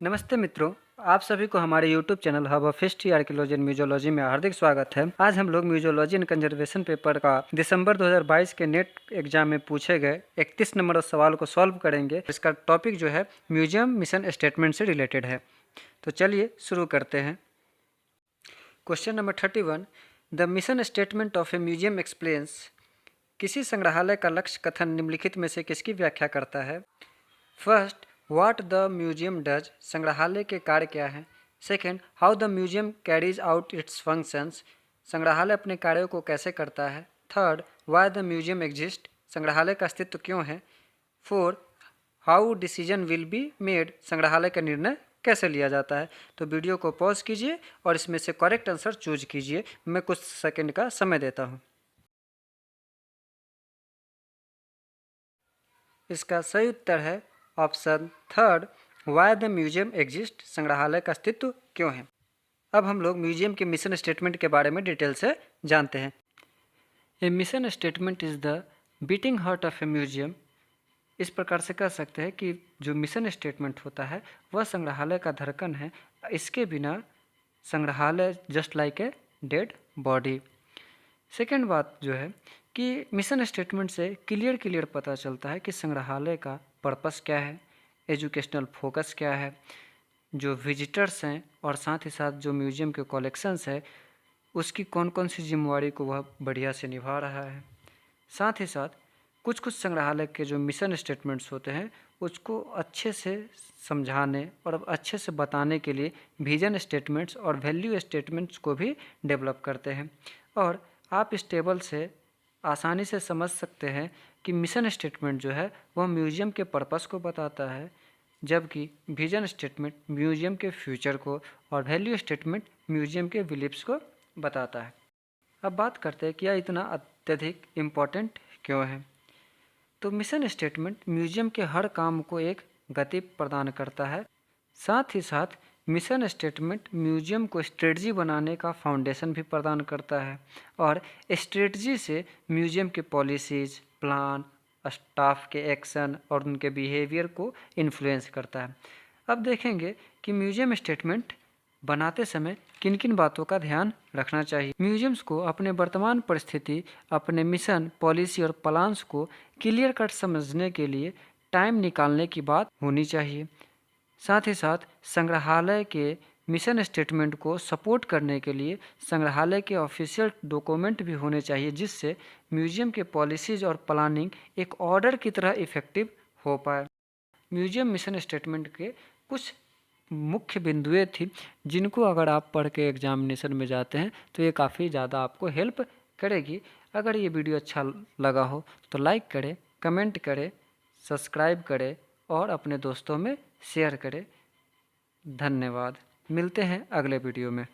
नमस्ते मित्रों, आप सभी को हमारे YouTube channel hub of history archaeology and museology में हार्दिक स्वागत है। आज हम लोग म्यूजियोलॉजी एंड कंजर्वेशन पेपर का दिसंबर 2022 के नेट एग्जाम में पूछे गए 31 नंबर सवाल को सॉल्व करेंगे। इसका टॉपिक जो है म्यूजियम मिशन स्टेटमेंट से रिलेटेड है। तो चलिए शुरू करते हैं। Question number 31, the mission statement of a museum explains. किसी संग्रहालय का लक्ष्य कथन निम्नलिखित में से किसकी व्याख्या करता है? First, what the museum does, संग्रहालय के कार्य क्या हैं। Second, how the museum carries out it's functions, संग्रहालय अपने कार्यों को कैसे करता है। Third, why the museum exist, संग्रहालय का अस्तित्व क्यों है। Four, how decision will be made, संग्रहालय का निर्णय कैसे लिया जाता है। तो वीडियो को पॉज कीजिए और इसमें से करेक्ट आंसर चूज कीजिए। मैं कुछ सेकंड का समय देता हूँ। इसका सही उत्तर है option third, why the museum exist, संग्रहालय का अस्तित्व क्यों है। अब हम लोग म्यूजियम के मिशन स्टेटमेंट के बारे में डिटेल से जानते हैं। A mission statement is the beating heart of a museum. इस प्रकार से कह सकते हैं कि जो मिशन स्टेटमेंट होता है वह संग्रहालय का धड़कन है। इसके बिना संग्रहालय just like a dead body. Second बात जो है कि मिशन स्टेटमेंट से क्लियर पता चलता है कि संग्रहालय का पर्पस क्या है, एजुकेशनल फोकस क्या है, जो विजिटर्स हैं और साथ ही साथ जो म्यूजियम के कलेक्शंस है उसकी कौन कौन सी जिम्मेवारी को वह बढ़िया से निभा रहा है। साथ ही साथ कुछ संग्रहालय के जो मिशन स्टेटमेंट्स होते हैं उसको अच्छे से समझाने और अच्छे से बताने के लिए विजन स्टेटमेंट्स और वैल्यू स्टेटमेंट्स को भी डेवलप करते हैं। और आप इस टेबल से आसानी से समझ सकते हैं कि मिशन स्टेटमेंट जो है वह म्यूजियम के पर्पस को बताता है, जबकि विजन स्टेटमेंट म्यूजियम के फ्यूचर को और वैल्यू स्टेटमेंट म्यूजियम के बिलीफ्स को बताता है। अब बात करते हैं कि यह इतना अत्यधिक इम्पोर्टेंट क्यों है। तो मिशन स्टेटमेंट म्यूजियम के हर काम को एक गति प्रदान करता है। साथ ही साथ मिशन स्टेटमेंट म्यूजियम को स्ट्रेटजी बनाने का फाउंडेशन भी प्रदान करता है और स्ट्रेटजी से म्यूजियम के पॉलिसीज, प्लान, स्टाफ के एक्शन और उनके बिहेवियर को इन्फ्लुएंस करता है। अब देखेंगे कि म्यूजियम स्टेटमेंट बनाते समय किन किन बातों का ध्यान रखना चाहिए। म्यूजियम्स को अपने वर्तमान परिस्थिति, अपने मिशन, पॉलिसी और प्लान्स को क्लियर कट समझने के लिए टाइम निकालने की बात होनी चाहिए। साथ ही साथ संग्रहालय के मिशन स्टेटमेंट को सपोर्ट करने के लिए संग्रहालय के ऑफिशियल डॉक्यूमेंट भी होने चाहिए, जिससे म्यूजियम के पॉलिसीज और प्लानिंग एक ऑर्डर की तरह इफेक्टिव हो पाए। म्यूजियम मिशन स्टेटमेंट के कुछ मुख्य बिंदुएं थी जिनको अगर आप पढ़ के एग्जामिनेशन में जाते हैं तो ये काफ़ी ज़्यादा आपको हेल्प करेगी। अगर ये वीडियो अच्छा लगा हो तो लाइक करें, कमेंट करें, सब्सक्राइब करें और अपने दोस्तों में शेयर करें। धन्यवाद। मिलते हैं अगले वीडियो में।